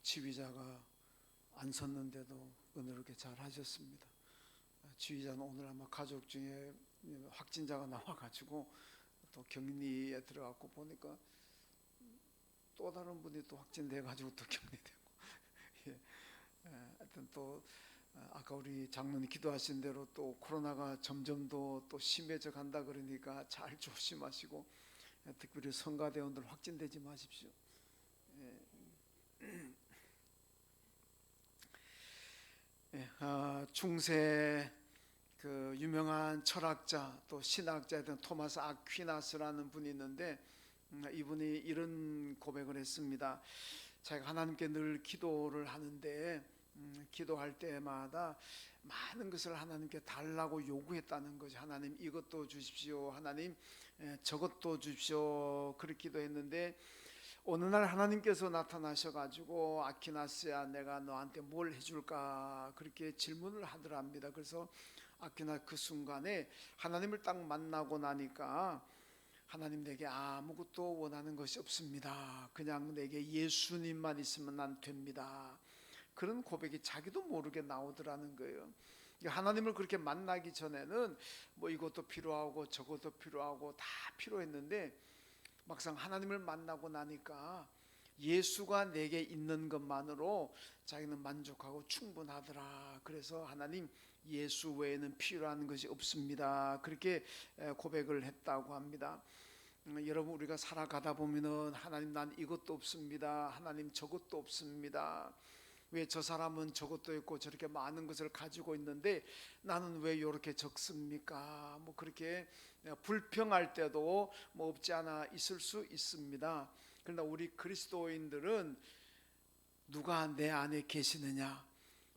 지휘자가 안 섰는데도 은혜롭게 잘 하셨습니다. 지휘자는 오늘 아마 가족 중에 확진자가 나와가지고 또 격리에 들어갔고 보니까 또 다른 분이 또 확진돼가지고 또 격리되고 예. 하여튼 또 아까 우리 장로님 기도하신 대로 또 코로나가 점점 더 또 심해져 간다 그러니까 잘 조심하시고 특별히 성가대원들 확진되지 마십시오. 중세 그 유명한 철학자 또 신학자였던 토마스 아퀴나스라는 분이 있는데 이분이 이런 고백을 했습니다. 자기가 하나님께 늘 기도를 하는데 기도할 때마다 많은 것을 하나님께 달라고 요구했다는 거죠. 하나님 이것도 주십시오, 하나님 저것도 주십시오, 그렇게 기도했는데 어느 날 하나님께서 나타나셔가지고 아퀴나스야, 내가 너한테 뭘 해줄까, 그렇게 질문을 하더랍니다. 그래서 아퀴나 그 순간에 하나님을 딱 만나고 나니까 하나님, 내게 아무것도 원하는 것이 없습니다. 그냥 내게 예수님만 있으면 난 됩니다. 그런 고백이 자기도 모르게 나오더라는 거예요. 하나님을 그렇게 만나기 전에는 뭐 이것도 필요하고 저것도 필요하고 다 필요했는데 막상 하나님을 만나고 나니까 예수가 내게 있는 것만으로 자기는 만족하고 충분하더라. 그래서 하나님, 예수 외에는 필요한 것이 없습니다, 그렇게 고백을 했다고 합니다. 여러분, 우리가 살아가다 보면은 하나님, 난 이것도 없습니다, 하나님 저것도 없습니다, 왜 저 사람은 저것도 있고 저렇게 많은 것을 가지고 있는데 나는 왜 이렇게 적습니까? 뭐 그렇게 불평할 때도 뭐 없지 않아 있을 수 있습니다. 그러나 우리 그리스도인들은 누가 내 안에 계시느냐?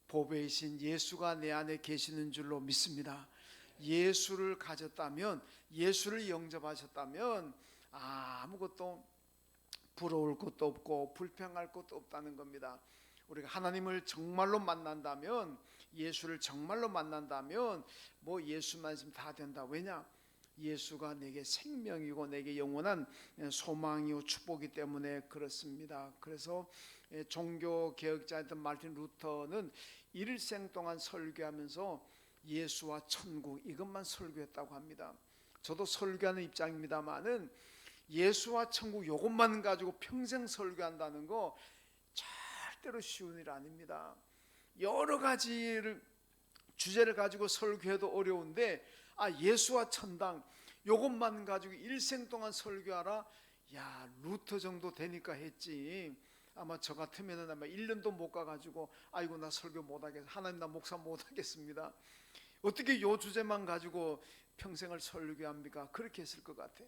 보배이신 예수가 내 안에 계시는 줄로 믿습니다. 예수를 가졌다면, 예수를 영접하셨다면 아무것도 부러울 것도 없고 불평할 것도 없다는 겁니다. 우리가 하나님을 정말로 만난다면, 예수를 정말로 만난다면 뭐 예수만 있으면 다 된다. 왜냐? 예수가 내게 생명이고 내게 영원한 소망이고 축복이기 때문에 그렇습니다. 그래서 종교개혁자였던 마르틴 루터는 일생 동안 설교하면서 예수와 천국, 이것만 설교했다고 합니다. 저도 설교하는 입장입니다만은 예수와 천국 이것만 가지고 평생 설교한다는 거 절대로 쉬운 일 아닙니다. 여러 가지를 주제를 가지고 설교해도 어려운데 예수와 천당 이것만 가지고 일생 동안 설교하라. 야, 루터 정도 되니까 했지. 아마 저 같으면은 아마 1년도 못 가가지고 아이고 나 설교 못하겠어, 하나님 나 목사 못하겠습니다, 어떻게 요 주제만 가지고 평생을 설교합니까? 그렇게 했을 것 같아.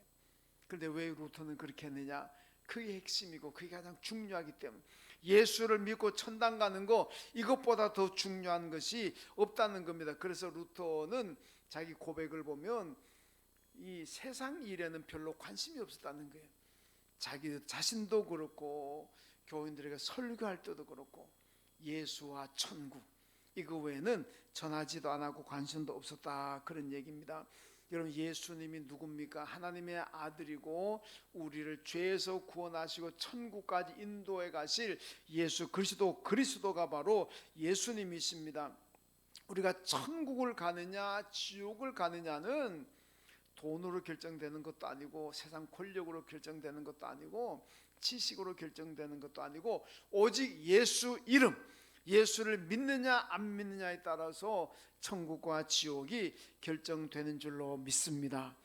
그런데 왜 루터는 그렇게 했느냐? 그게 핵심이고 그게 가장 중요하기 때문에, 예수를 믿고 천당 가는 거 이것보다 더 중요한 것이 없다는 겁니다. 그래서 루터는 자기 고백을 보면 이 세상 일에는 별로 관심이 없었다는 거예요. 자기 자신도 그렇고 교인들에게 설교할 때도 그렇고 예수와 천국 이거 외에는 전하지도 않았고 관심도 없었다, 그런 얘기입니다. 여러분, 예수님이 누굽니까? 하나님의 아들이고 우리를 죄에서 구원하시고 천국까지 인도해 가실 예수 그리스도, 그리스도가 바로 예수님이십니다. 우리가 천국을 가느냐 지옥을 가느냐는 돈으로 결정되는 것도 아니고 세상 권력으로 결정되는 것도 아니고 지식으로 결정되는 것도 아니고 오직 예수 이름, 예수를 믿느냐 안 믿느냐에 따라서 천국과 지옥이 결정되는 줄로 믿습니다.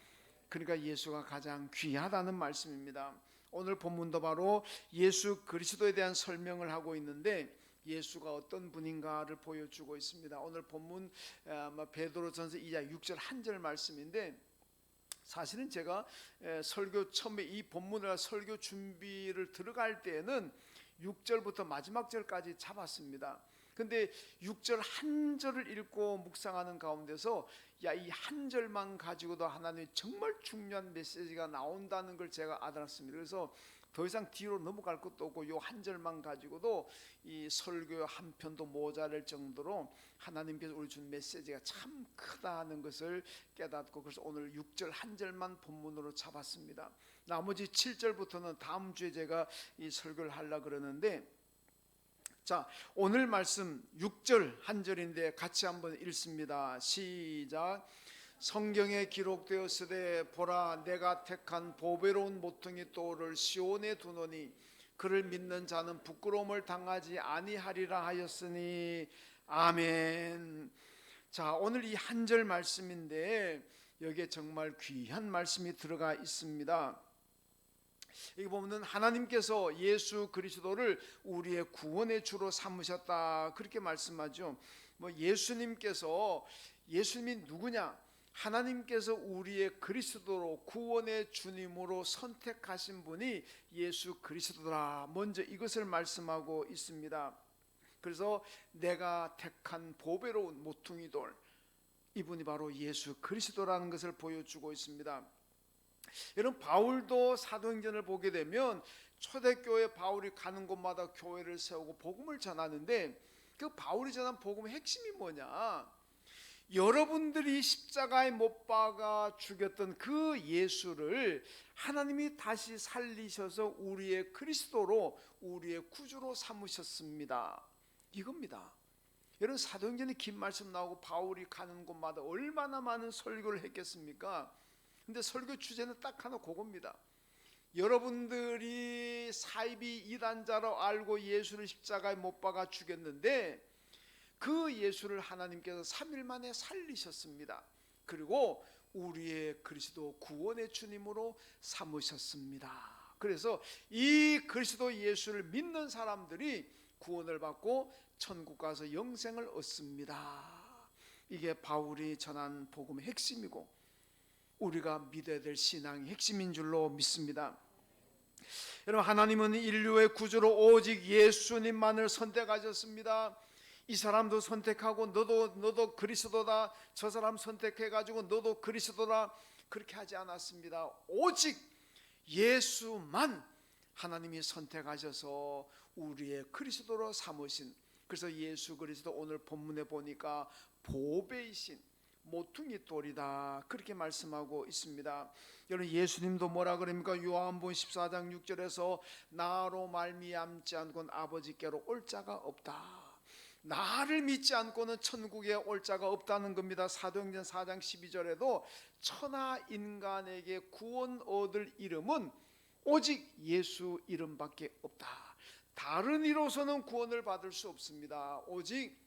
그러니까 예수가 가장 귀하다는 말씀입니다. 오늘 본문도 바로 예수 그리스도에 대한 설명을 하고 있는데 예수가 어떤 분인가를 보여주고 있습니다. 오늘 본문 베드로전서 2장 6절 한 절 말씀인데, 사실은 제가 설교 처음에 이 본문을 설교 준비를 들어갈 때에는 6절부터 마지막 절까지 잡았습니다. 근데 6절 한 절을 읽고 묵상하는 가운데서 이 한 절만 가지고도 하나님의 정말 중요한 메시지가 나온다는 걸 제가 알았습니다. 그래서 더 이상 뒤로 넘어갈 것도 없고 이 한 절만 가지고도 이 설교 한 편도 모자랄 정도로 하나님께서 우리 준 메시지가 참 크다는 것을 깨닫고, 그래서 오늘 6절 한 절만 본문으로 잡았습니다. 나머지 7절부터는 다음 주에 제가 이 설교를 하려고 그러는데, 자, 오늘 말씀 6절 한 절인데 같이 한번 읽습니다. 시작. 성경에 기록되었으되 보라 내가 택한 보배로운 모퉁이 돌을 시온에 두노니 그를 믿는 자는 부끄러움을 당하지 아니하리라 하였으니 아멘. 자, 오늘 이 한 절 말씀인데 여기에 정말 귀한 말씀이 들어가 있습니다. 여기 보면 하나님께서 예수 그리스도를 우리의 구원의 주로 삼으셨다 그렇게 말씀하죠. 예수님이 누구냐? 하나님께서 우리의 그리스도로 구원의 주님으로 선택하신 분이 예수 그리스도라. 먼저 이것을 말씀하고 있습니다. 그래서 내가 택한 보배로운 모퉁이 돌, 이분이 바로 예수 그리스도라는 것을 보여주고 있습니다. 여러분, 바울도 사도행전을 보게 되면 초대교회 바울이 가는 곳마다 교회를 세우고 복음을 전하는데 그 바울이 전한 복음의 핵심이 뭐냐? 여러분들이 십자가에 못 박아 죽였던 그 예수를 하나님이 다시 살리셔서 우리의 그리스도로 우리의 구주로 삼으셨습니다. 이겁니다. 여러분, 사도행전에 긴 말씀 나오고 바울이 가는 곳마다 얼마나 많은 설교를 했겠습니까? 근데 설교 주제는 딱 하나, 그겁니다. 여러분들이 사이비 이단자로 알고 예수를 십자가에 못 박아 죽였는데 그 예수를 하나님께서 3일 만에 살리셨습니다. 그리고 우리의 그리스도 구원의 주님으로 삼으셨습니다. 그래서 이 그리스도 예수를 믿는 사람들이 구원을 받고 천국 가서 영생을 얻습니다. 이게 바울이 전한 복음의 핵심이고 우리가 믿어야 될 신앙의 핵심인 줄로 믿습니다. 여러분, 하나님은 인류의 구주로 오직 예수님만을 선택하셨습니다. 이 사람도 선택하고 너도 그리스도다, 저 사람 선택해가지고 너도 그리스도다, 그렇게 하지 않았습니다. 오직 예수만 하나님이 선택하셔서 우리의 그리스도로 삼으신, 그래서 예수 그리스도 오늘 본문에 보니까 보배이신 모퉁이 돌이다 그렇게 말씀하고 있습니다. 여러분, 예수님도 뭐라 그럽니까? 요한복음 14장 6절에서 나로 말미암지 않고는 아버지께로 올 자가 없다. 나를 믿지 않고는 천국에 올 자가 없다는 겁니다. 사도행전 4장 12절에도 천하 인간에게 구원 얻을 이름은 오직 예수 이름밖에 없다. 다른 이로서는 구원을 받을 수 없습니다. 오직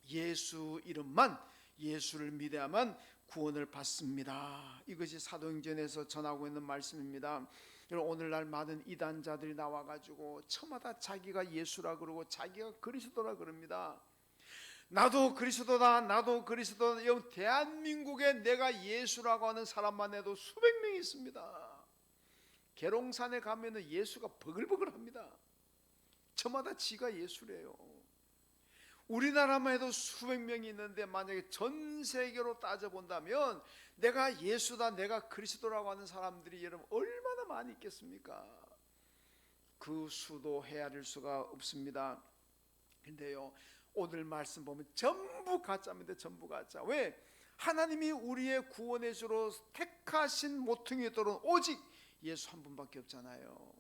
예수 이름만, 예수를 믿어야만 구원을 받습니다. 이것이 사도행전에서 전하고 있는 말씀입니다. 오늘날 많은 이단자들이 나와가지고 처마다 자기가 예수라 그러고 자기가 그리스도라 그럽니다. 나도 그리스도다, 나도 그리스도다. 대한민국에 내가 예수라고 하는 사람만 해도 수백 명이 있습니다. 계룡산에 가면 예수가 버글버글합니다. 저마다 지가 예수래요. 우리나라만 해도 수백 명이 있는데 만약에 전 세계로 따져본다면 내가 예수다, 내가 그리스도라고 하는 사람들이 여러분 얼마나 많이 있겠습니까? 그 수도 헤아릴 수가 없습니다. 근데요, 오늘 말씀 보면 전부 가짜입니다. 전부 가짜. 왜? 하나님이 우리의 구원의 주로 택하신 모퉁이 돌은 오직 예수 한 분밖에 없잖아요.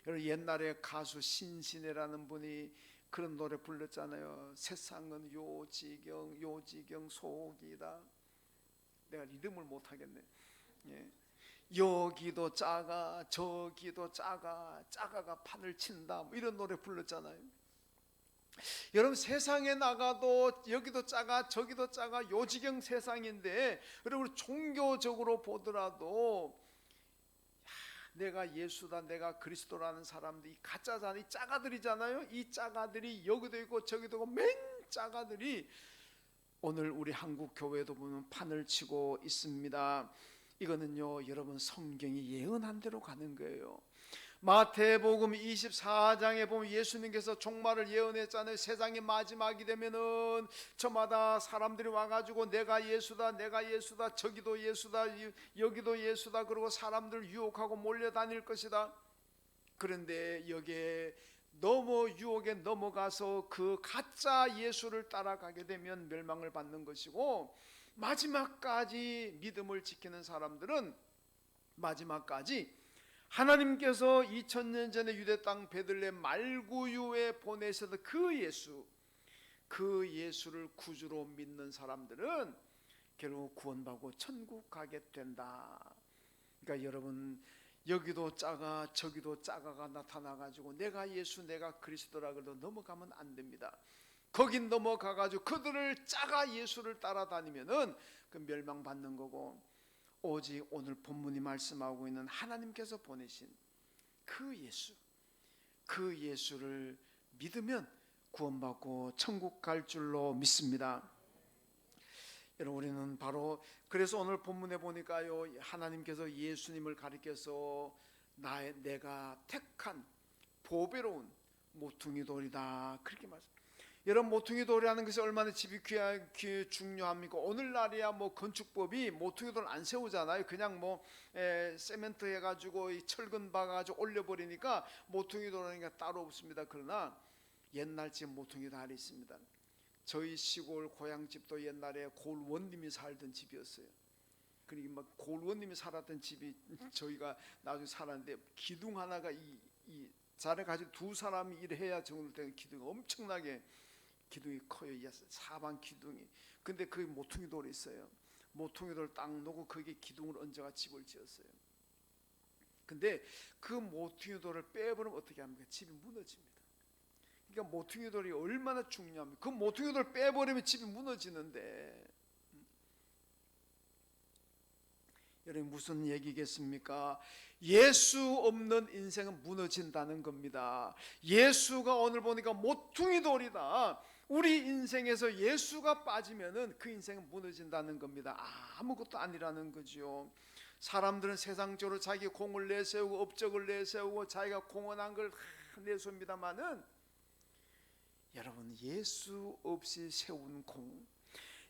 여러분, 옛날에 가수 신신혜라는 분이 그런 노래 불렀잖아요. 세상은 요지경 속이다. 내가 리듬을 못하겠네. 예. 여기도 작아 저기도 작아가 판을 친다, 뭐 이런 노래 불렀잖아요. 여러분, 세상에 나가도 여기도 작아 저기도 작아 요지경 세상인데 여러분, 종교적으로 보더라도 내가 예수다, 내가 그리스도라는 사람들이 가짜잖아요. 이 짜가들이잖아요. 이 짜가들이 여기도 있고 저기도 있고 맨 짜가들이 오늘 우리 한국 교회도 보면 판을 치고 있습니다. 이거는요, 여러분, 성경이 예언한 대로 가는 거예요. 마태복음 24장에 보면 예수님께서 종말을 예언했잖아요. 세상의 마지막이 되면은 저마다 사람들이 와가지고 내가 예수다, 내가 예수다, 저기도 예수다, 여기도 예수다, 그러고 사람들 유혹하고 몰려다닐 것이다. 그런데 여기에 유혹에 넘어가서 그 가짜 예수를 따라가게 되면 멸망을 받는 것이고, 마지막까지 믿음을 지키는 사람들은 마지막까지 하나님께서 2000년 전에 유대 땅 베들레헴 말구유에 보내셔서 그 예수를 구주로 믿는 사람들은 결국 구원받고 천국 가게 된다. 그러니까 여러분, 여기도 짜가 저기도 짜가가 나타나가지고 내가 예수 내가 그리스도라 그래도 넘어가면 안 됩니다. 거긴 넘어가가지고 그들을 짜가 예수를 따라다니면은 그 멸망받는 거고, 오직 오늘 본문이 말씀하고 있는 하나님께서 보내신 그 예수를 믿으면 구원받고 천국 갈 줄로 믿습니다. 여러분, 우리는 바로 그래서 오늘 본문에 보니까요, 하나님께서 예수님을 가리켜서 내가 택한 보배로운 모퉁이 돌이다 그렇게 말씀. 여러분, 모퉁이 돌이라는 것이 얼마나 집이 중요합니까? 오늘날이야 뭐 건축법이 모퉁이 돌 안 세우잖아요. 그냥 뭐 세멘트 해가지고 이 철근 박아가지고 올려버리니까 모퉁이 돌이니까 따로 없습니다. 그러나 옛날 집 모퉁이 돌이 있습니다. 저희 시골 고향집도 옛날에 골원님이 살던 집이었어요. 그러니까 막 골원님이 살았던 집이 저희가 나중에 살았는데, 기둥 하나가 이 자를 가지고 두 사람이 일해야 정도 되는 기둥이 엄청나게 기둥이 커요. 사방 기둥이. 근데 그 모퉁이 돌이 있어요. 모퉁이 돌 딱 놓고 거기에 기둥을 얹어가 집을 지었어요. 근데 그 모퉁이 돌을 빼버리면 어떻게 합니까? 집이 무너집니다. 그러니까 모퉁이 돌이 얼마나 중요합니까? 그 모퉁이 돌을 빼버리면 집이 무너지는데, 여러분 무슨 얘기겠습니까? 예수 없는 인생은 무너진다는 겁니다. 예수가 오늘 보니까 모퉁이 돌이다. 우리 인생에서 예수가 빠지면은 그 인생은 무너진다는 겁니다. 아무것도 아니라는 거죠. 사람들은 세상적으로 자기 공을 내세우고 업적을 내세우고 자기가 공헌한 걸 내세웁니다만은, 여러분, 예수 없이 세운 공,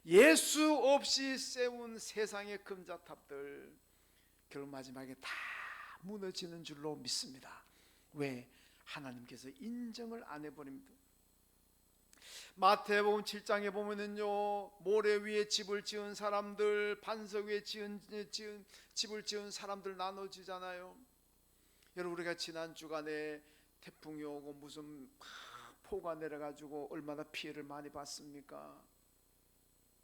예수 없이 세운 세상의 금자탑들 결국 마지막에 다 무너지는 줄로 믿습니다. 왜? 하나님께서 인정을 안 해버립니다. 마태복음 7장에 보면은요, 모래 위에 집을 지은 사람들, 반석 위에 집을 지은 사람들 나눠지잖아요. 여러분, 우리가 지난 주간에 태풍이 오고 무슨 폭우가 내려가지고 얼마나 피해를 많이 봤습니까?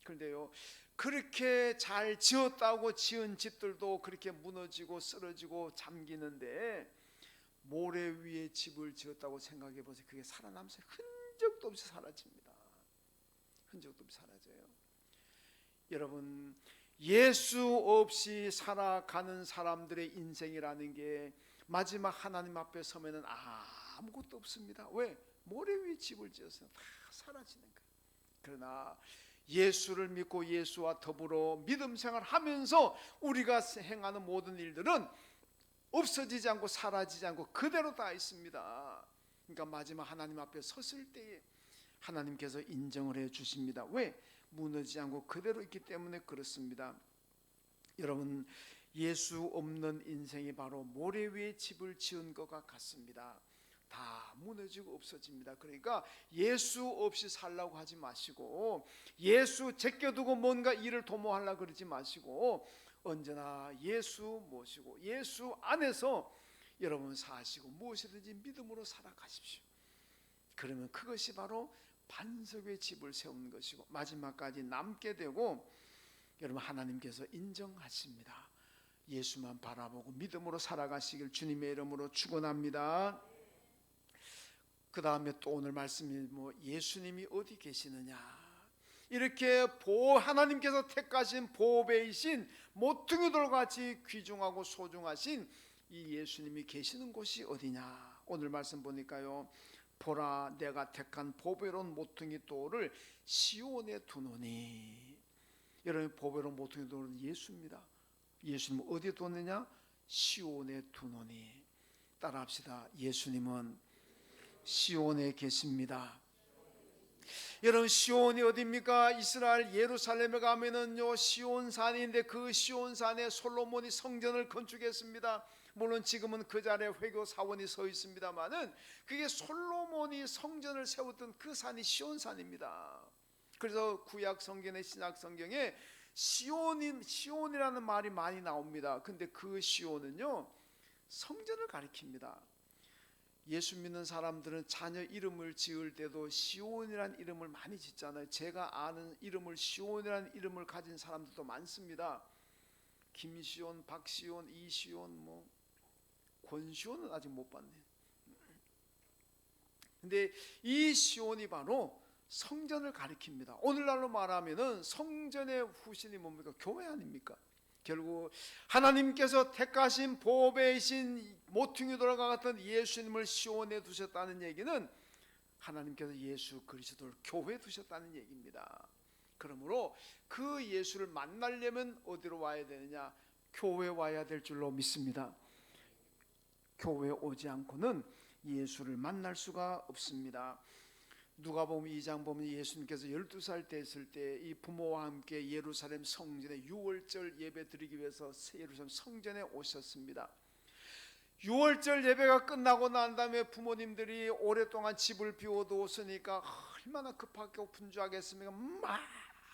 그런데요, 그렇게 잘 지었다고 지은 집들도 그렇게 무너지고 쓰러지고 잠기는데, 모래 위에 집을 지었다고 생각해 보세요. 그게 살아남어서 흔적도 없이 사라집니다. 흔적도 없이 사라져요. 여러분, 예수 없이 살아가는 사람들의 인생이라는 게 마지막 하나님 앞에 서면은 아무것도 없습니다. 왜? 모래 위에 집을 지었어요. 다 사라지는 거예요. 그러나 예수를 믿고 예수와 더불어 믿음 생활하면서 우리가 행하는 모든 일들은 없어지지 않고 사라지지 않고 그대로 다 있습니다. 그러니까 마지막 하나님 앞에 섰을 때에 하나님께서 인정을 해 주십니다. 왜? 무너지지 않고 그대로 있기 때문에 그렇습니다. 여러분, 예수 없는 인생이 바로 모래 위에 집을 지은 것과 같습니다. 다 무너지고 없어집니다. 그러니까 예수 없이 살라고 하지 마시고, 예수 제껴두고 뭔가 일을 도모하려고 그러지 마시고, 언제나 예수 모시고 예수 안에서 여러분 사시고 무엇이든지 믿음으로 살아가십시오. 그러면 그것이 바로 반석의 집을 세우는 것이고 마지막까지 남게 되고, 여러분 하나님께서 인정하십니다. 예수만 바라보고 믿음으로 살아가시길 주님의 이름으로 축원합니다. 그 다음에 또 오늘 말씀이 예수님이 어디 계시느냐, 이렇게 하나님께서 택하신 보배이신 모퉁이돌같이 귀중하고 소중하신 이 예수님이 계시는 곳이 어디냐. 오늘 말씀 보니까요, 보라 내가 택한 보배로운 모퉁이 돌을 시온에 두노니. 여러분, 보배로운 모퉁이 돌은 예수입니다. 예수님 어디에 두느냐? 시온에 두노니. 따라합시다. 예수님은 시온에 계십니다. 여러분, 시온이 어디입니까? 이스라엘 예루살렘에 가면은요, 시온산인데 그 시온산에 솔로몬이 성전을 건축했습니다. 물론 지금은 그 자리에 회교 사원이 서 있습니다만은 그게 솔로몬이 성전을 세웠던 그 산이 시온산입니다. 그래서 구약 성경에, 신약 성경에 시온이라는 말이 많이 나옵니다. 근데 그 시온은요, 성전을 가리킵니다. 예수 믿는 사람들은 자녀 이름을 지을 때도 시온이라는 이름을 많이 짓잖아요. 제가 아는 이름을 시온이라는 이름을 가진 사람들도 많습니다. 김시온, 박시온, 이시온, 권시온은 아직 못 봤네. 근데 이 시온이 바로 성전을 가리킵니다. 오늘날로 말하면은 성전의 후신이 뭡니까? 교회 아닙니까? 결국 하나님께서 택하신 보배이신 모퉁이 돌과 같은 예수님을 시온에 두셨다는 얘기는 하나님께서 예수 그리스도를 교회에 두셨다는 얘기입니다. 그러므로 그 예수를 만나려면 어디로 와야 되느냐? 교회에 와야 될 줄로 믿습니다. 교회에 오지 않고는 예수를 만날 수가 없습니다. 누가복음 2장 보면 예수님께서 12살 됐을 때 이 부모와 함께 예루살렘 성전에 유월절 예배 드리기 위해서 예루살렘 성전에 오셨습니다. 유월절 예배가 끝나고 난 다음에 부모님들이 오랫동안 집을 비워두었으니까 얼마나 급하게 분주하겠습니까? 막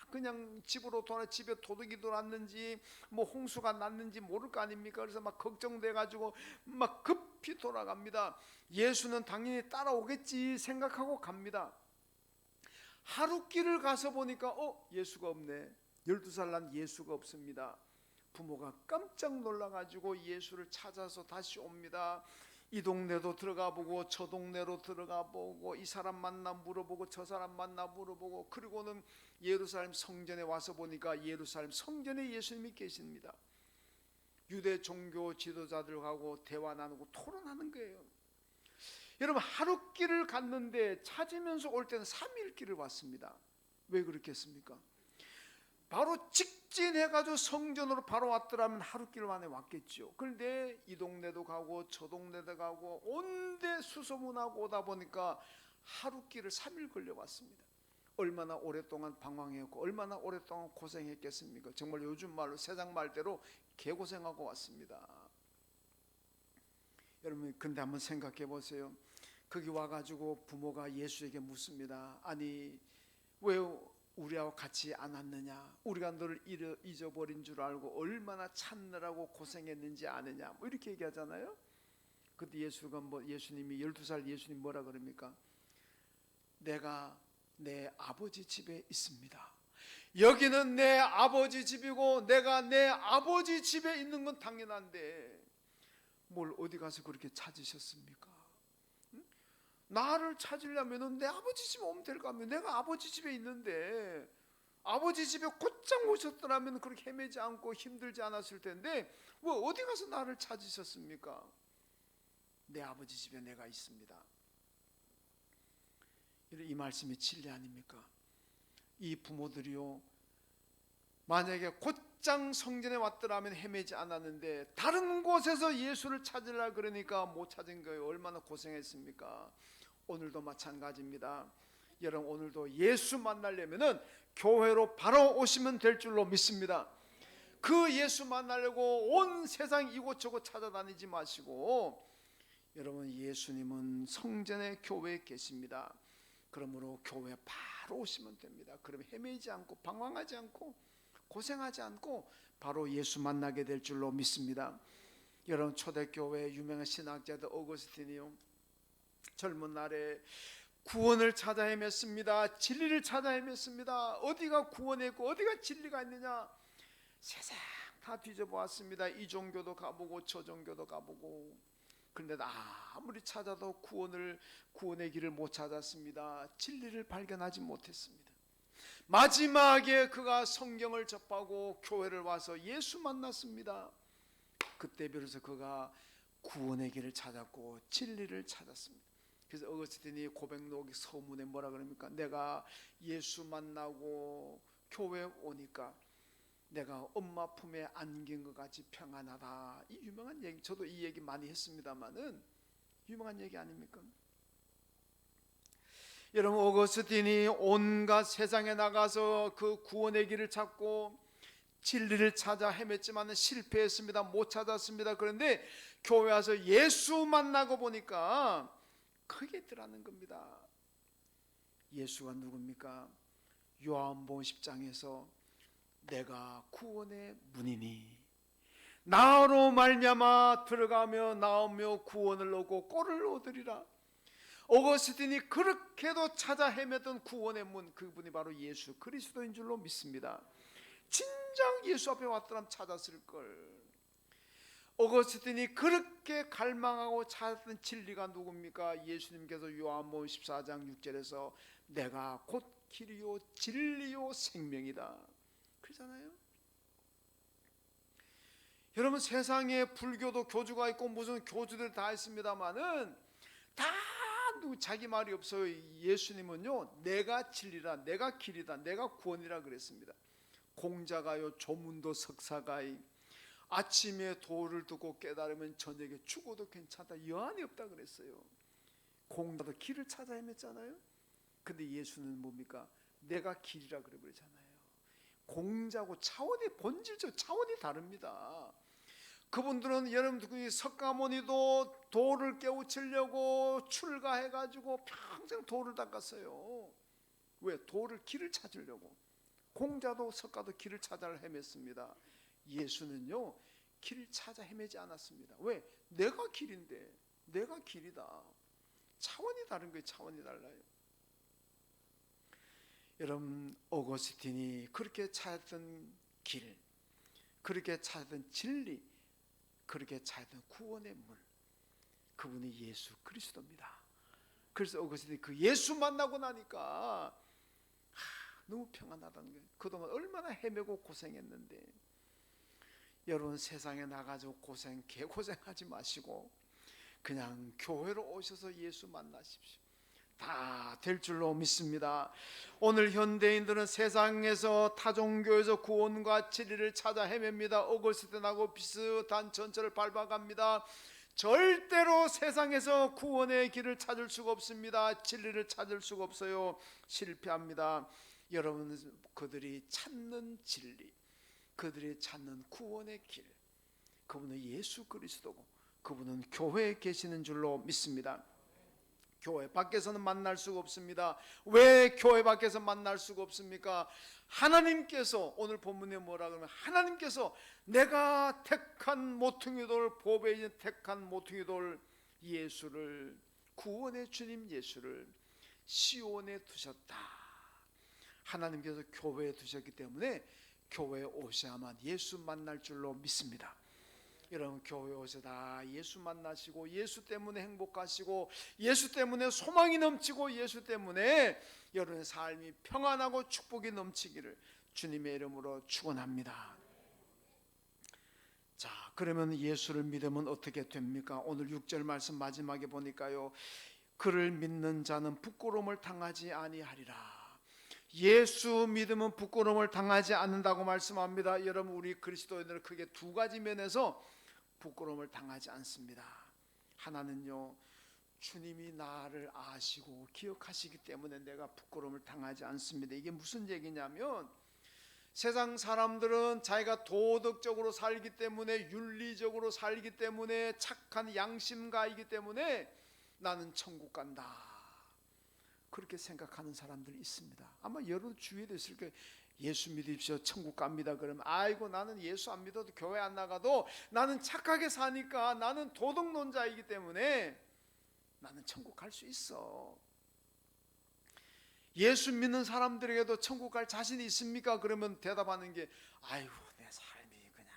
그냥 집으로 돌아 집에 도둑이 들어왔는지 홍수가 났는지 모를 거 아닙니까? 그래서 막 걱정돼 가지고 막 급히 돌아갑니다. 예수는 당연히 따라오겠지 생각하고 갑니다. 하룻길을 가서 보니까 예수가 없네. 12살 난 예수가 없습니다. 부모가 깜짝 놀라가지고 예수를 찾아서 다시 옵니다. 이 동네도 들어가 보고 저 동네로 들어가 보고 이 사람 만나 물어보고 저 사람 만나 물어보고, 그리고는 예루살렘 성전에 와서 보니까 예루살렘 성전에 예수님이 계십니다. 유대 종교 지도자들하고 대화 나누고 토론하는 거예요. 여러분, 하룻길을 갔는데 찾으면서 올 때는 3일 길을 왔습니다. 왜 그렇겠습니까? 바로 직진해가지고 성전으로 바로 왔더라면 하룻길 만에 왔겠죠. 그런데 이 동네도 가고 저 동네도 가고 온데 수소문하고 오다 보니까 하룻길을 3일 걸려왔습니다. 얼마나 오랫동안 방황했고 얼마나 오랫동안 고생했겠습니까? 정말 요즘 말로 세상 말대로 개고생하고 왔습니다. 여러분, 근데 한번 생각해 보세요. 거기 와가지고 부모가 예수에게 묻습니다. 아니, 왜 우리하고 같이 안 왔느냐? 우리가 너를 잊어버린 줄 알고 얼마나 찾느라고 고생했는지 아느냐? 이렇게 얘기하잖아요. 그때 예수님이 12살 예수님 뭐라 그럽니까? 내가 내 아버지 집에 있습니다. 여기는 내 아버지 집이고 내가 내 아버지 집에 있는 건 당연한데 뭘 어디 가서 그렇게 찾으셨습니까? 나를 찾으려면 내 아버지 집에 오면 될 거 아니에요. 내가 아버지 집에 있는데 아버지 집에 곧장 오셨더라면 그렇게 헤매지 않고 힘들지 않았을 텐데 왜 어디 가서 나를 찾으셨습니까? 내 아버지 집에 내가 있습니다. 이 말씀이 진리 아닙니까? 이 부모들이요, 만약에 곧장 성전에 왔더라면 헤매지 않았는데 다른 곳에서 예수를 찾으려 그러니까 못 찾은 거예요. 얼마나 고생했습니까? 오늘도 마찬가지입니다. 여러분, 오늘도 예수 만나려면은 교회로 바로 오시면 될 줄로 믿습니다. 그 예수 만나려고 온 세상 이곳저곳 찾아다니지 마시고, 여러분, 예수님은 성전의 교회에 계십니다. 그러므로 교회에 바로 오시면 됩니다. 그러면 헤매지 않고 방황하지 않고 고생하지 않고 바로 예수 만나게 될 줄로 믿습니다. 여러분, 초대교회 유명한 신학자들 어거스틴이요, 젊은 날에 구원을 찾아 헤맸습니다. 진리를 찾아 헤맸습니다. 어디가 구원이 있고 어디가 진리가 있느냐, 세상 다 뒤져보았습니다. 이 종교도 가보고 저 종교도 가보고, 그런데 아무리 찾아도 구원의 길을 못 찾았습니다. 진리를 발견하지 못했습니다. 마지막에 그가 성경을 접하고 교회를 와서 예수 만났습니다. 그때 비로소 그가 구원의 길을 찾았고 진리를 찾았습니다. 그래서 어거스틴이 고백록 서문에 뭐라 그럽니까? 내가 예수 만나고 교회 오니까 내가 엄마 품에 안긴 것 같이 평안하다. 이 유명한 얘기, 저도 이 얘기 많이 했습니다만은 유명한 얘기 아닙니까? 여러분, 어거스틴이 온갖 세상에 나가서 그 구원의 길을 찾고 진리를 찾아 헤맸지만 실패했습니다. 못 찾았습니다. 그런데 교회 와서 예수 만나고 보니까 크게 있더라는 겁니다. 예수가 누굽니까? 요한복음 10장에서 내가 구원의 문이니 나로 말미암아 들어가며 나오며 구원을 얻고 꼴을 얻으리라. 어거스틴이 그렇게도 찾아 헤매던 구원의 문, 그분이 바로 예수 그리스도인 줄로 믿습니다. 진정 예수 앞에 왔더라면 찾았을 걸. 어거스틴이 그렇게 갈망하고 찾았던 진리가 누굽니까? 예수님께서 요한복음 14장 6절에서 내가 곧 길이요 진리요 생명이다 그러잖아요. 여러분, 세상에 불교도 교주가 있고 무슨 교주들 다 있습니다만은 다 자기 말이 없어요. 예수님은요, 내가 진리라, 내가 길이다, 내가 구원이라 그랬습니다. 공자가요, 조문도 석사가이 아침에 도를 두고 깨달으면 저녁에 죽어도 괜찮다, 여한이 없다 그랬어요. 공자도 길을 찾아 헤맸잖아요. 근데 예수는 뭡니까? 내가 길이라 그래 버리잖아요. 공자고 차원이, 본질적 차원이 다릅니다. 그분들은 여러분 석가모니도 도를 깨우치려고 출가해가지고 평생 도를 닦았어요. 왜? 도를, 길을 찾으려고. 공자도 석가도 길을 찾아 헤맸습니다. 예수는요, 길을 찾아 헤매지 않았습니다. 왜? 내가 길인데, 내가 길이다. 차원이 다른 거예요. 차원이 달라요. 여러분, 어거스틴이 그렇게 찾았던 길, 그렇게 찾았던 진리, 그렇게 찾았던 구원의 물, 그분이 예수 그리스도입니다. 그래서 어거스틴이 그 예수 만나고 나니까 너무 평안하다는 거예요. 그동안 얼마나 헤매고 고생했는데. 여러분, 세상에 나가서 개고생하지 마시고 그냥 교회로 오셔서 예수 만나십시오. 다 될 줄로 믿습니다. 오늘 현대인들은 세상에서 타종교에서 구원과 진리를 찾아 헤맵니다. 어거스틴하고 비슷한 전철을 밟아갑니다. 절대로 세상에서 구원의 길을 찾을 수가 없습니다. 진리를 찾을 수가 없어요. 실패합니다. 여러분, 그들이 찾는 진리, 그들이 찾는 구원의 길, 그분은 예수 그리스도고 그분은 교회에 계시는 줄로 믿습니다. 교회 밖에서는 만날 수가 없습니다. 왜 교회 밖에서 만날 수가 없습니까? 하나님께서, 오늘 본문에 뭐라 그러면 하나님께서 내가 택한 모퉁이 돌, 보배에 있는 택한 모퉁이 돌 예수를, 구원의 주님 예수를 시온에 두셨다. 하나님께서 교회에 두셨기 때문에 교회에 오셔야만 예수 만날 줄로 믿습니다. 여러분, 교회 오셔다 예수 만나시고 예수 때문에 행복하시고 예수 때문에 소망이 넘치고 예수 때문에 여러분의 삶이 평안하고 축복이 넘치기를 주님의 이름으로 축원합니다. 자, 그러면 예수를 믿으면 어떻게 됩니까? 오늘 6절 말씀 마지막에 보니까요, 그를 믿는 자는 부끄러움을 당하지 아니하리라. 예수 믿으면 부끄러움을 당하지 않는다고 말씀합니다. 여러분, 우리 그리스도인들은 크게 두 가지 면에서 부끄러움을 당하지 않습니다. 하나는요, 주님이 나를 아시고 기억하시기 때문에 내가 부끄러움을 당하지 않습니다. 이게 무슨 얘기냐면, 세상 사람들은 자기가 도덕적으로 살기 때문에, 윤리적으로 살기 때문에, 착한 양심가이기 때문에 나는 천국 간다, 그렇게 생각하는 사람들이 있습니다. 아마 여러분 주위에도 있을 거예요. 예수 믿으십시오, 천국 갑니다. 그러면 아이고, 나는 예수 안 믿어도 교회 안 나가도 나는 착하게 사니까, 나는 도덕론자이기 때문에 나는 천국 갈 수 있어. 예수 믿는 사람들에게도 천국 갈 자신이 있습니까? 그러면 대답하는 게, 아이고, 내 삶이 그냥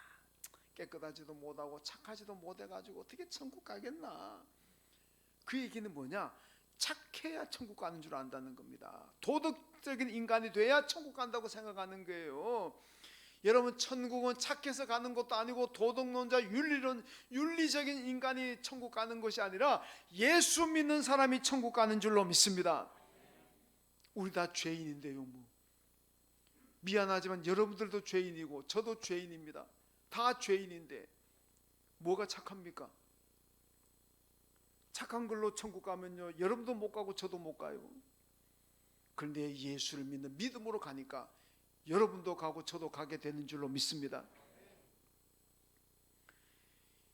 깨끗하지도 못하고 착하지도 못해가지고 어떻게 천국 가겠나. 그 얘기는 뭐냐? 착해야 천국 가는 줄 안다는 겁니다. 도덕적인 인간이 돼야 천국 간다고 생각하는 거예요. 여러분, 천국은 착해서 가는 것도 아니고 도덕론자, 윤리적인 인간이 천국 가는 것이 아니라 예수 믿는 사람이 천국 가는 줄로 믿습니다. 우리 다 죄인인데요, 뭐. 미안하지만 여러분들도 죄인이고 저도 죄인입니다. 다 죄인인데 뭐가 착합니까? 착한 걸로 천국 가면요, 여러분도 못 가고 저도 못 가요. 그런데 예수를 믿는 믿음으로 가니까 여러분도 가고 저도 가게 되는 줄로 믿습니다.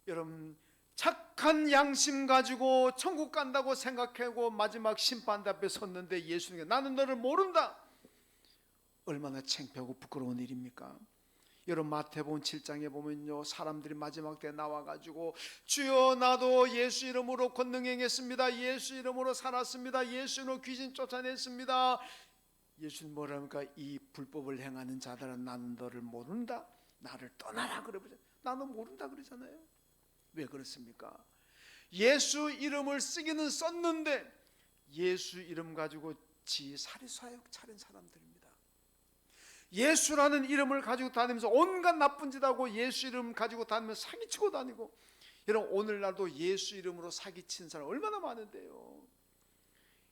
여러분, 착한 양심 가지고 천국 간다고 생각하고 마지막 심판 앞에 섰는데 예수님께 나는 너를 모른다. 얼마나 창피하고 부끄러운 일입니까? 여러분 마태복음 7장에 보면요, 사람들이 마지막 때 나와가지고 주여 나도 예수 이름으로 권능 행했습니다, 예수 이름으로 살았습니다, 예수 이름으로 귀신 쫓아냈습니다. 예수님 뭐라 합니까? 이 불법을 행하는 자들은 나는 너를 모른다, 나를 떠나라 그러죠. 나는 모른다 그러잖아요. 왜 그렇습니까? 예수 이름을 쓰기는 썼는데 예수 이름 가지고 지 사리사욕 차린 사람들입니다. 예수라는 이름을 가지고 다니면서 온갖 나쁜 짓 하고 예수 이름 가지고 다니면서 사기치고 다니고. 여러분 오늘날도 예수 이름으로 사기친 사람 얼마나 많은데요.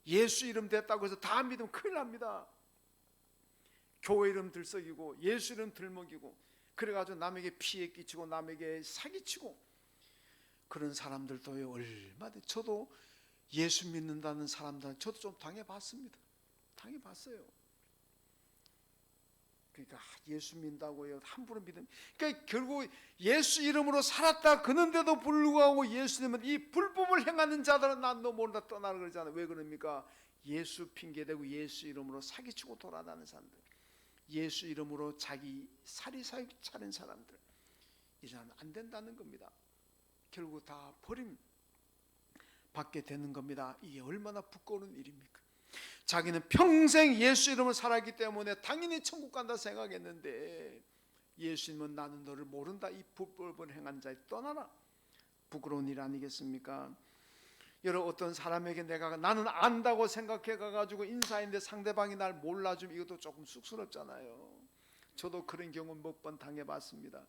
예수 이름 됐다고 해서 다 믿으면 큰일 납니다. 교회 이름 들썩이고 예수 이름 들먹이고 그래가지고 남에게 피해 끼치고 남에게 사기치고 그런 사람들도 얼마나. 저도 예수 믿는다는 사람들 저도 좀 당해봤습니다. 당해봤어요. 그러니까 예수 믿는다고요 함부로 믿으면, 그러니까 결국 예수 이름으로 살았다 그런데도 불구하고 예수님은 이 불법을 행하는 자들은 난 너 모른다 떠나라 그러잖아요. 왜 그럽니까? 예수 핑계대고 예수 이름으로 사기치고 돌아다니는 사람들, 예수 이름으로 자기 사리사욕 차린 사람들, 이제는 안 된다는 겁니다. 결국 다 버림 받게 되는 겁니다. 이게 얼마나 부끄러운 일입니까? 자기는 평생 예수 이름을 살았기 때문에 당연히 천국 간다 생각했는데 예수님은 나는 너를 모른다, 이 불법을 행한 자에 떠나라. 부끄러운 일 아니겠습니까? 여러분 어떤 사람에게 내가 나는 안다고 생각해 가지고 인사했는데 상대방이 날 몰라주면 이것도 조금 쑥스럽잖아요. 저도 그런 경우 몇 번 당해봤습니다.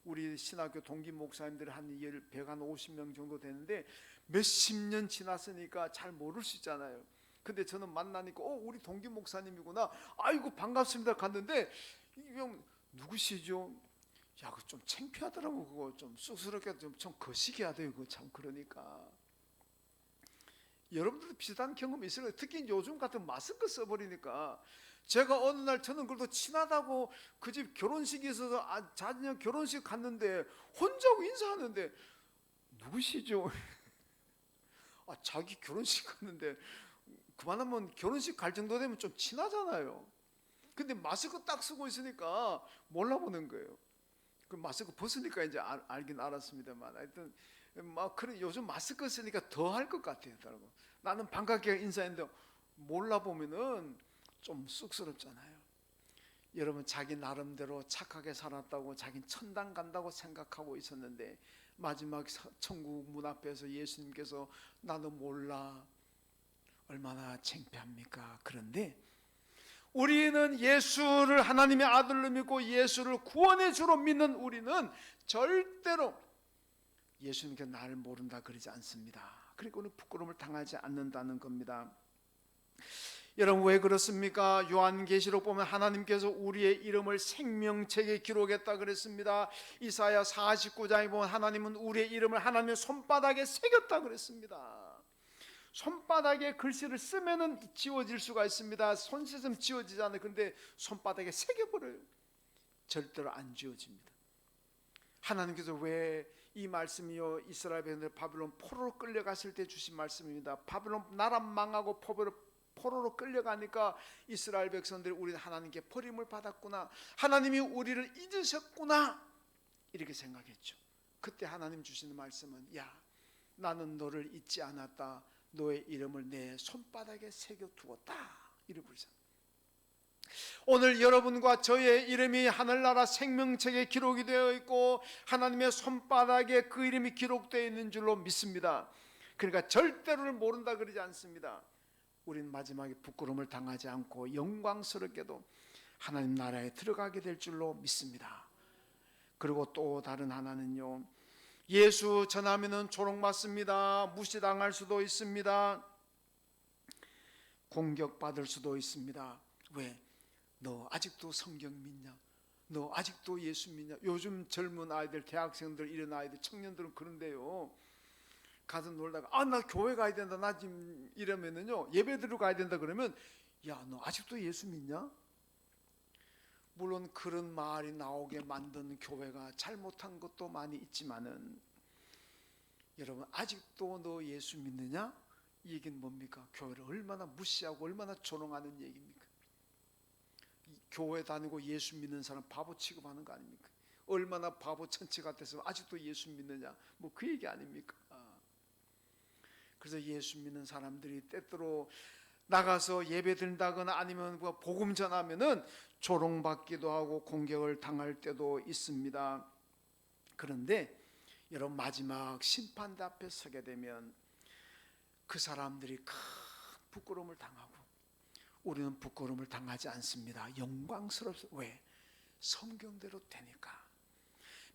우리 신학교 동기 목사님들이 한 150명 정도 되는데 몇십 년 지났으니까 잘 모를 수 있잖아요. 근데 저는 만나니까 우리 동기 목사님이구나, 아이고 반갑습니다 갔는데 이형 누구시죠? 야, 그거 좀 창피하더라고. 그거 좀 쑥스럽게 좀 거시기해야 돼요. 그거 참. 그러니까 여러분들도 비슷한 경험이 있을 거예요. 특히 요즘 같은 마스크 써버리니까. 제가 어느 날 저는 그래도 친하다고 그 집 결혼식이 있어서 자녀 결혼식 갔는데 혼자 인사하는데 누구시죠? 자기 결혼식 갔는데 그만하면 결혼식 갈 정도 되면 좀 친하잖아요. 근데 마스크 딱 쓰고 있으니까 몰라보는 거예요. 그 마스크 벗으니까 이제 알긴 알았습니다만, 하여튼 막 그런 요즘 마스크 쓰니까 더 할 것 같아요. 나는 반갑게 인사했는데 몰라보면은 좀 쑥스럽잖아요. 여러분 자기 나름대로 착하게 살았다고 자기는 천당 간다고 생각하고 있었는데 마지막 천국 문 앞에서 예수님께서 나도 몰라. 얼마나 창피합니까? 그런데 우리는 예수를 하나님의 아들로 믿고 예수를 구원의 주로 믿는 우리는 절대로 예수님께 나를 모른다 그러지 않습니다. 그러니까 우리는 부끄러움을 당하지 않는다는 겁니다. 여러분 왜 그렇습니까? 요한계시록 보면 하나님께서 우리의 이름을 생명책에 기록했다 그랬습니다. 이사야 49장에 보면 하나님은 우리의 이름을 하나님의 손바닥에 새겼다 그랬습니다. 손바닥에 글씨를 쓰면은 지워질 수가 있습니다. 손 씻으면 지워지잖아요. 그런데 손바닥에 새겨버려요. 절대로 안 지워집니다. 하나님께서 왜 이 말씀이요 이스라엘 백성들 바빌론 포로로 끌려갔을 때 주신 말씀입니다. 바빌론 나라 망하고 포로로 끌려가니까 이스라엘 백성들이 우리는 하나님께 버림을 받았구나, 하나님이 우리를 잊으셨구나 이렇게 생각했죠. 그때 하나님 주시는 말씀은 야 나는 너를 잊지 않았다, 너의 이름을 내 손바닥에 새겨두었다 이렇게 부르셨습니다. 오늘 여러분과 저의 이름이 하늘나라 생명책에 기록이 되어 있고 하나님의 손바닥에 그 이름이 기록되어 있는 줄로 믿습니다. 그러니까 절대로를 모른다 그러지 않습니다. 우린 마지막에 부끄러움을 당하지 않고 영광스럽게도 하나님 나라에 들어가게 될 줄로 믿습니다. 그리고 또 다른 하나는요, 예수 전하면은 조롱받습니다. 무시당할 수도 있습니다. 공격받을 수도 있습니다. 왜? 너 아직도 성경 믿냐? 너 아직도 예수 믿냐? 요즘 젊은 아이들, 대학생들, 이런 아이들, 청년들은 그런데요, 가서 놀다가 나 교회 가야 된다, 나 지금 이러면은요, 예배 드리러 가야 된다 그러면 야 너 아직도 예수 믿냐? 물론 그런 말이 나오게 만든 교회가 잘못한 것도 많이 있지만은 여러분 아직도 너 예수 믿느냐? 이 얘기는 뭡니까? 교회를 얼마나 무시하고 얼마나 조롱하는 얘기입니까? 교회 다니고 예수 믿는 사람 바보 취급하는 거 아닙니까? 얼마나 바보 천치 같아서 아직도 예수 믿느냐, 뭐 그 얘기 아닙니까? 그래서 예수 믿는 사람들이 때때로 나가서 예배 드린다거나 아니면 복음 전하면은 조롱받기도 하고 공격을 당할 때도 있습니다. 그런데 여러분, 마지막 심판대 앞에 서게 되면 그 사람들이 큰 부끄러움을 당하고 우리는 부끄러움을 당하지 않습니다. 영광스럽습니다. 왜? 성경대로 되니까.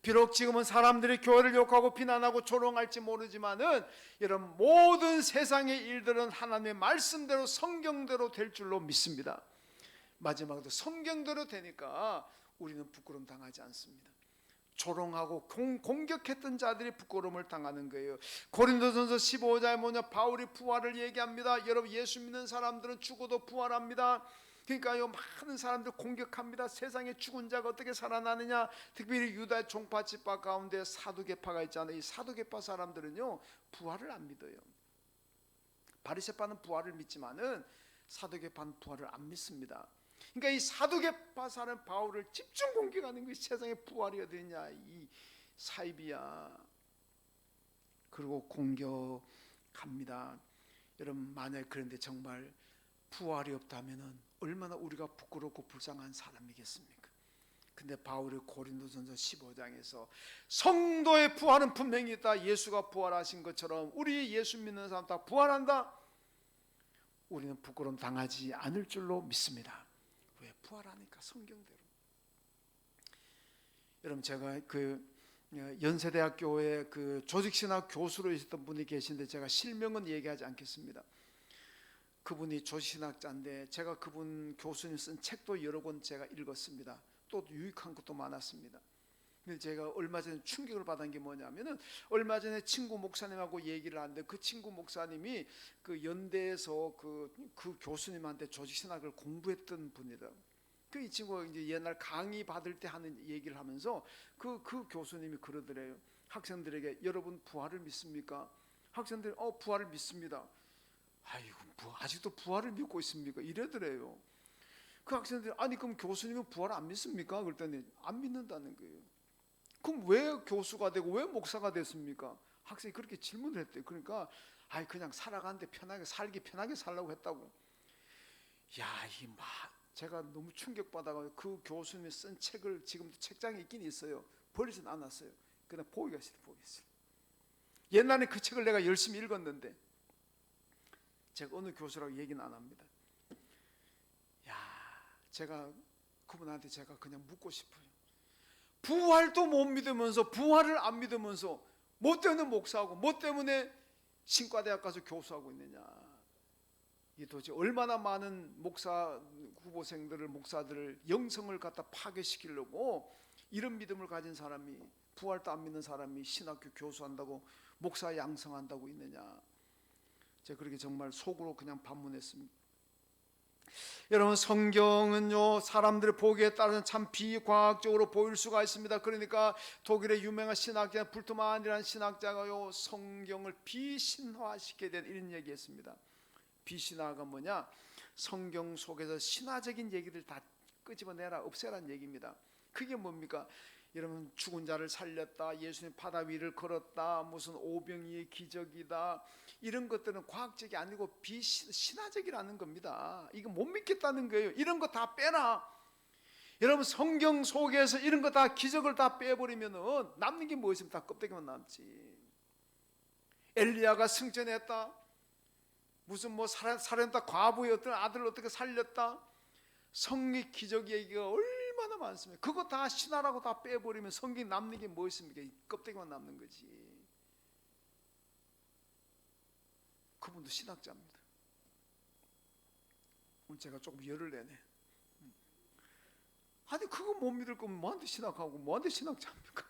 비록 지금은 사람들이 교회를 욕하고 비난하고 조롱할지 모르지만은 여러분, 모든 세상의 일들은 하나님의 말씀대로 성경대로 될 줄로 믿습니다. 마지막으로 성경대로 되니까 우리는 부끄러움 당하지 않습니다. 조롱하고 공격했던 자들이 부끄러움을 당하는 거예요. 고린도전서 15장에 뭐냐, 바울이 부활을 얘기합니다. 여러분, 예수 믿는 사람들은 죽어도 부활합니다. 그러니까요, 많은 사람들 공격합니다. 세상에 죽은 자가 어떻게 살아나느냐. 특별히 유다 종파 지파 가운데 사두개파가 있잖아요. 이 사두개파 사람들은요, 부활을 안 믿어요. 바리새파는 부활을 믿지만은 사두개파는 부활을 안 믿습니다. 그러니까 이 사두개파 사람 바울을 집중 공격하는 것이 세상에 부활이 어디 있냐, 이 사이비야. 그리고 공격합니다. 여러분, 만약 그런데 정말 부활이 없다면은 얼마나 우리가 부끄럽고 불쌍한 사람이겠습니까? 근데 바울이 고린도전서 15장에서 성도의 부활은 분명히 있다. 예수가 부활하신 것처럼 우리 예수 믿는 사람 다 부활한다. 우리는 부끄러움 당하지 않을 줄로 믿습니다. 왜? 부활하니까 성경대로. 여러분, 제가 그 연세대학교에 그 조직신학 교수로 있었던 분이 계신데 제가 실명은 얘기하지 않겠습니다. 그분이 조직신학자인데 제가 그분 교수님 쓴 책도 여러 권 제가 읽었습니다. 또 유익한 것도 많았습니다. 근데 제가 얼마 전에 충격을 받은 게 뭐냐면은, 얼마 전에 친구 목사님하고 얘기를 하는데 그 친구 목사님이 그 연대에서 그 교수님한테 조직신학을 공부했던 분이다. 그 이 친구가 이제 옛날 강의 받을 때 하는 얘기를 하면서 그 교수님이 그러더래요. 학생들에게, 여러분 부활을 믿습니까? 학생들이 부활을 믿습니다. 아이고, 아직도 부활을 믿고 있습니까? 이러더래요. 그 학생들이, 아니 그럼 교수님은 부활 안 믿습니까? 그랬더니 안 믿는다는 거예요. 그럼 왜 교수가 되고 왜 목사가 됐습니까? 학생이 그렇게 질문을 했대요. 그러니까 그냥 살아가는데 편하게 살라고 했다고. 제가 너무 충격받아가지고 그 교수님이 쓴 책을 지금도 책장에 있긴 있어요. 버리진 않았어요. 그냥 보기가 싫어. 옛날에 그 책을 내가 열심히 읽었는데, 제가 어느 교수라고 얘기는 안 합니다. 제가 그분한테 제가 그냥 묻고 싶어요. 부활도 못 믿으면서, 부활을 안 믿으면서 뭐 때문에 목사하고 뭐 때문에 신과대학 가서 교수하고 있느냐. 이 도대체 얼마나 많은 목사 후보생들을, 목사들을 영성을 갖다 파괴시키려고 이런 믿음을 가진 사람이, 부활도 안 믿는 사람이 신학교 교수한다고, 목사 양성한다고 있느냐. 제가 그렇게 정말 속으로 그냥 반문했습니다. 여러분, 성경은요, 사람들의 보기에 따라서 참 비과학적으로 보일 수가 있습니다. 그러니까 독일의 유명한 신학자 불트만이라는 신학자가요, 성경을 비신화시키게 된 이런 얘기했습니다. 비신화가 뭐냐? 성경 속에서 신화적인 얘기들 다 끄집어내라, 없애라는 얘기입니다. 그게 뭡니까? 여러분, 죽은 자를 살렸다, 예수님 바다 위를 걸었다, 무슨 오병이의 기적이다, 이런 것들은 과학적이 아니고 비신화적이라는 겁니다. 이거 못 믿겠다는 거예요. 이런 거 다 빼라. 여러분, 성경 속에서 이런 거 다, 기적을 다 빼버리면은 남는 게 뭐 있습니까? 다 껍데기만 남지. 엘리야가 승천했다, 무슨 뭐 살인다, 과부의 어떤 아들을 어떻게 살렸다, 성리 기적 얘기가 얼마나 많습니까? 그거 다 신화라고 다 빼버리면 성경에 남는 게 뭐 있습니까? 껍데기만 남는 거지. 그분도 신학자입니다. 오늘 제가 조금 열을 내네. 아니 그거 못 믿을 거면 뭐한테 신학하고 뭐한테 신학자입니까?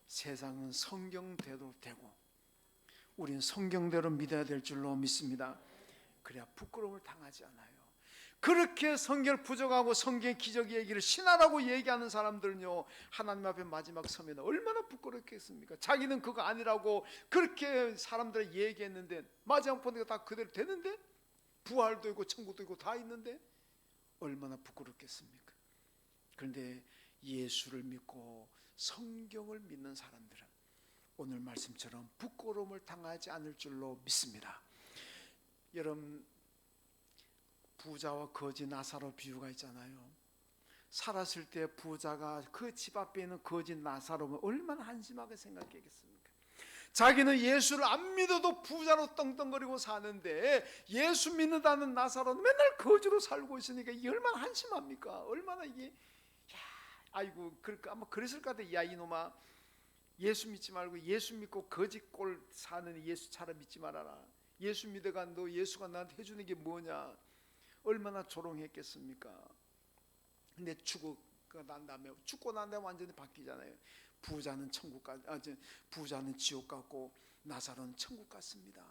세상은 성경대로 되고 우리는 성경대로 믿어야 될 줄로 믿습니다. 그래야 부끄러움을 당하지 않아요. 그렇게 성경을 부정하고 성경의 기적 얘기를 신화라고 얘기하는 사람들은요, 하나님 앞에 마지막 서면 얼마나 부끄럽겠습니까? 자기는 그거 아니라고 그렇게 사람들이 얘기했는데 마지막 보니까 다 그대로 되는데, 부활도 있고 천국도 있고 다 있는데 얼마나 부끄럽겠습니까? 그런데 예수를 믿고 성경을 믿는 사람들은 오늘 말씀처럼 부끄러움을 당하지 않을 줄로 믿습니다. 여러분, 부자와 거지 나사로 비유가 있잖아요. 살았을 때 부자가 그 집 앞에 있는 거지 나사로를 얼마나 한심하게 생각했겠습니까? 자기는 예수를 안 믿어도 부자로 떵떵거리고 사는데 예수 믿는다는 나사로는 맨날 거지로 살고 있으니까 이게 얼마나 한심합니까? 얼마나 이게 아이고 아마 그랬을 것 같아. 야 이놈아, 예수 믿지 말고 예수 믿고 거지꼴 사는 예수처럼 믿지 말아라. 예수 믿어가 너 예수가 나한테 해주는 게 뭐냐? 얼마나 조롱했겠습니까? 근데 죽고 난 다음에 완전히 바뀌잖아요. 부자는 천국 부자는 지옥 같고 나사로는 천국 같습니다.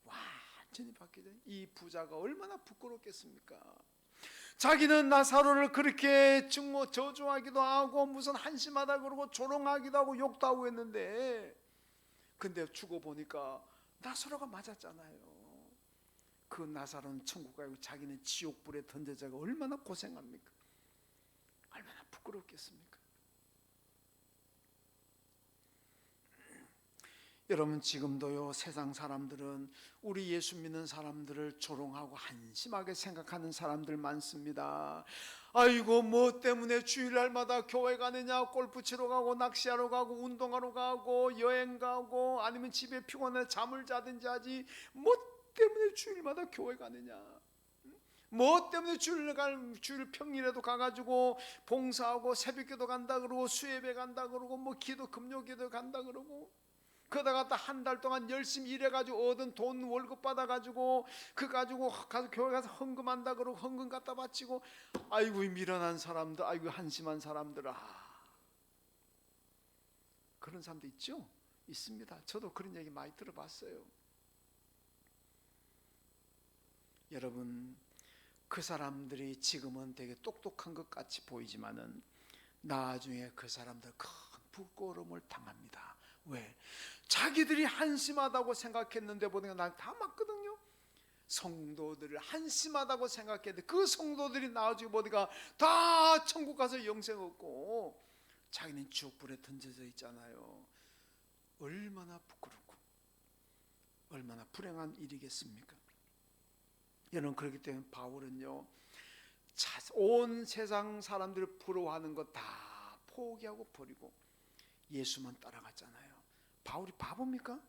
완전히 바뀌죠. 이 부자가 얼마나 부끄럽겠습니까? 자기는 나사로를 그렇게 저주하기도 하고 무슨 한심하다 그러고 조롱하기도 하고 욕도 하고 했는데, 근데 죽어 보니까 나사로가 맞았잖아요. 그 나사로는 천국 가고 자기는 지옥불에 던져져가 얼마나 고생합니까? 얼마나 부끄럽겠습니까? 여러분, 지금도요 세상 사람들은 우리 예수 믿는 사람들을 조롱하고 한심하게 생각하는 사람들 많습니다. 아이고 뭐 때문에 주일날마다 교회 가느냐, 골프 치러 가고 낚시하러 가고 운동하러 가고 여행 가고 아니면 집에 피곤해 잠을 자든지 하지 뭐 때문에 주일마다 교회 가느냐, 뭐 때문에 주일 평일에도 가가지고 봉사하고 새벽기도 간다 그러고 수예배 간다 그러고 뭐 기도 금요기도 간다 그러고 그러다가 한 달 동안 열심히 일해가지고 얻은 돈 월급 받아가지고 그 가지고 가서 교회 가서 헌금한다 그러고 헌금 갖다 바치고, 아이고 미련한 사람들, 아이고 한심한 사람들, 그런 사람도 있죠? 있습니다. 저도 그런 얘기 많이 들어봤어요. 여러분, 그 사람들이 지금은 되게 똑똑한 것 같이 보이지만은 나중에 그 사람들 큰 부끄러움을 당합니다. 왜? 자기들이 한심하다고 생각했는데 보니까 난 다 맞거든요. 성도들을 한심하다고 생각했는데 그 성도들이 나중에 보니까 다 천국 가서 영생 얻고 자기는 지옥불에 던져져 있잖아요. 얼마나 부끄럽고 얼마나 불행한 일이겠습니까? 여러분, 그렇기 때문에 바울은요 온 세상 사람들을 부러워하는 거 다 포기하고 버리고 예수만 따라갔잖아요. 바울이 바보입니까?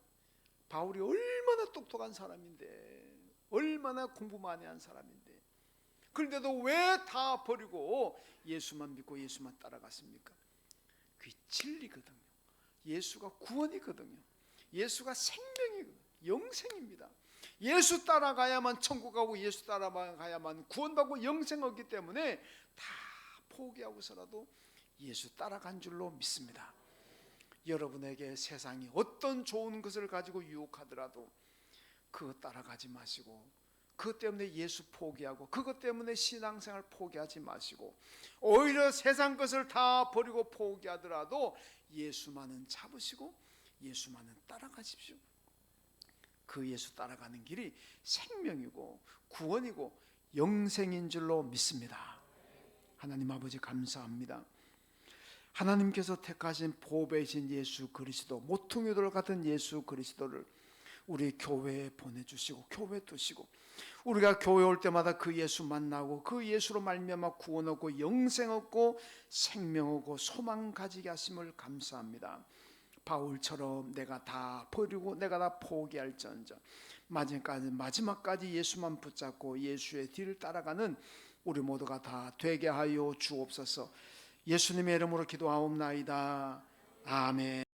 바울이 얼마나 똑똑한 사람인데, 얼마나 공부 많이 한 사람인데, 그런데도 왜 다 버리고 예수만 믿고 예수만 따라갔습니까? 그게 진리거든요. 예수가 구원이거든요. 예수가 생명이거든요. 영생입니다. 예수 따라가야만 천국 가고 예수 따라가야만 구원받고 영생 얻기 때문에 다 포기하고서라도 예수 따라간 줄로 믿습니다. 여러분에게 세상이 어떤 좋은 것을 가지고 유혹하더라도 그것 따라가지 마시고, 그것 때문에 예수 포기하고 그것 때문에 신앙생활 포기하지 마시고, 오히려 세상 것을 다 버리고 포기하더라도 예수만은 잡으시고 예수만은 따라가십시오. 그 예수 따라가는 길이 생명이고 구원이고 영생인 줄로 믿습니다. 하나님 아버지 감사합니다. 하나님께서 택하신 보배이신 예수 그리스도, 모퉁이돌 같은 예수 그리스도를 우리 교회에 보내주시고 교회에 두시고 우리가 교회 올 때마다 그 예수 만나고 그 예수로 말미암아 구원 얻고 영생 얻고 생명 얻고 소망 가지게 하심을 감사합니다. 바울처럼 내가 다 버리고 내가 다 포기할지언정 마지막까지 예수만 붙잡고 예수의 뒤를 따라가는 우리 모두가 다 되게 하여 주옵소서. 예수님의 이름으로 기도하옵나이다. 아멘.